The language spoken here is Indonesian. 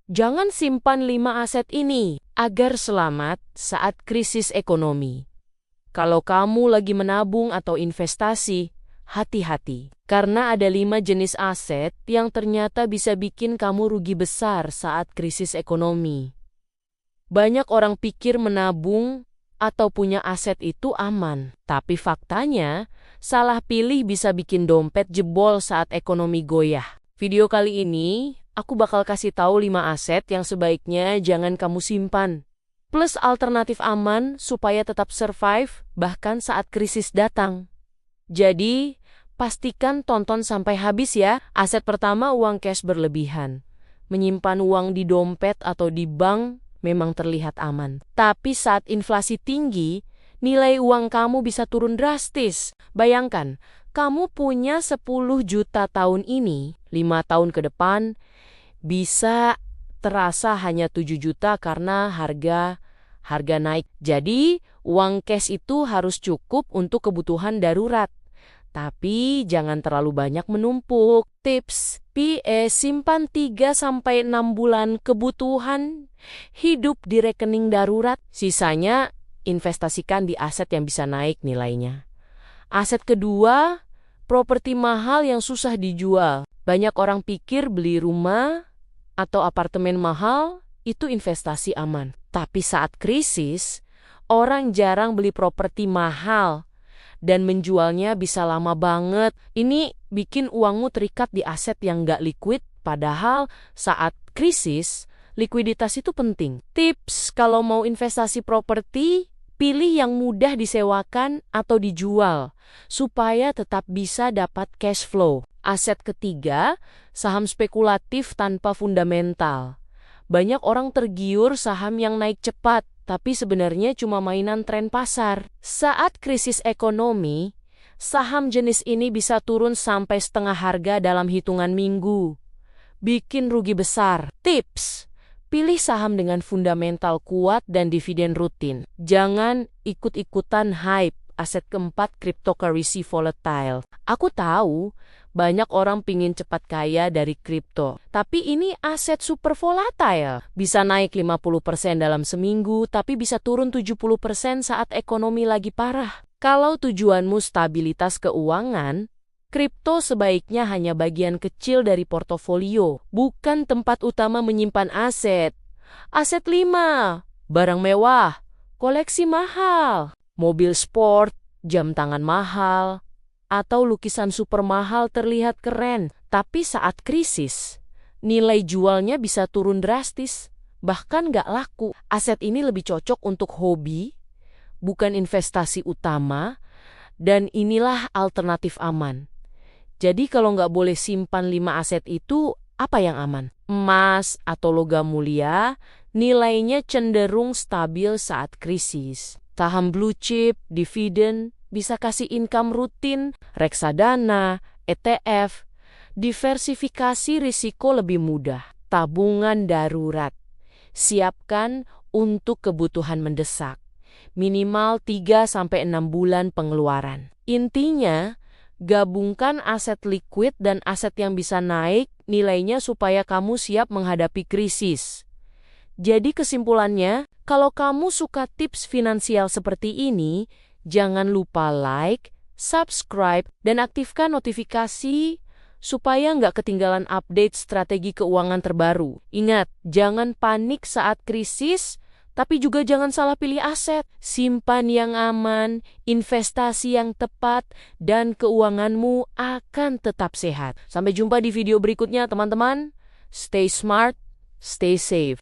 Jangan simpan 5 aset ini agar selamat saat krisis ekonomi. Kalau kamu lagi menabung atau investasi, hati-hati. Karena ada 5 jenis aset yang ternyata bisa bikin kamu rugi besar saat krisis ekonomi. Banyak orang pikir menabung atau punya aset itu aman. Tapi faktanya, salah pilih bisa bikin dompet jebol saat ekonomi goyah. Video kali ini, aku bakal kasih tahu 5 aset yang sebaiknya jangan kamu simpan. Plus alternatif aman supaya tetap survive bahkan saat krisis datang. Jadi, pastikan tonton sampai habis ya. Aset pertama, uang cash berlebihan. Menyimpan uang di dompet atau di bank memang terlihat aman. Tapi saat inflasi tinggi, nilai uang kamu bisa turun drastis. Bayangkan, kamu punya 10 juta tahun ini, 5 tahun ke depan, bisa terasa hanya 7 juta karena harga naik. Jadi, uang cash itu harus cukup untuk kebutuhan darurat. Tapi jangan terlalu banyak menumpuk. Tips, simpan 3-6 bulan kebutuhan hidup di rekening darurat. Sisanya investasikan di aset yang bisa naik nilainya. Aset kedua, properti mahal yang susah dijual. Banyak orang pikir beli rumah atau apartemen mahal itu investasi aman. Tapi saat krisis, orang jarang beli properti mahal dan menjualnya bisa lama banget. Ini bikin uangmu terikat di aset yang nggak liquid, padahal saat krisis, likuiditas itu penting. Tips, kalau mau investasi properti, pilih yang mudah disewakan atau dijual, supaya tetap bisa dapat cash flow. Aset ketiga, saham spekulatif tanpa fundamental. Banyak orang tergiur saham yang naik cepat, tapi sebenarnya cuma mainan tren pasar. Saat krisis ekonomi, saham jenis ini bisa turun sampai setengah harga dalam hitungan minggu. Bikin rugi besar. Tips, pilih saham dengan fundamental kuat dan dividen rutin. Jangan ikut-ikutan hype. Aset keempat, cryptocurrency volatile. Aku tahu, banyak orang pingin cepat kaya dari kripto. Tapi ini aset super volatile. Bisa naik 50% dalam seminggu, tapi bisa turun 70% saat ekonomi lagi parah. Kalau tujuanmu stabilitas keuangan, kripto sebaiknya hanya bagian kecil dari portofolio, bukan tempat utama menyimpan aset. Aset 5, barang mewah, koleksi mahal, mobil sport, jam tangan mahal, atau lukisan super mahal terlihat keren, tapi saat krisis, nilai jualnya bisa turun drastis, bahkan nggak laku. Aset ini lebih cocok untuk hobi, bukan investasi utama, dan inilah alternatif aman. Jadi kalau nggak boleh simpan 5 aset itu, apa yang aman? Emas atau logam mulia, nilainya cenderung stabil saat krisis. Saham blue chip, dividen, bisa kasih income rutin, reksadana, ETF, diversifikasi risiko lebih mudah, tabungan darurat. Siapkan untuk kebutuhan mendesak, minimal 3-6 bulan pengeluaran. Intinya, gabungkan aset liquid dan aset yang bisa naik nilainya supaya kamu siap menghadapi krisis. Jadi kesimpulannya, kalau kamu suka tips finansial seperti ini, jangan lupa like, subscribe, dan aktifkan notifikasi supaya nggak ketinggalan update strategi keuangan terbaru. Ingat, jangan panik saat krisis, tapi juga jangan salah pilih aset. Simpan yang aman, investasi yang tepat, dan keuanganmu akan tetap sehat. Sampai jumpa di video berikutnya, teman-teman. Stay smart, stay safe.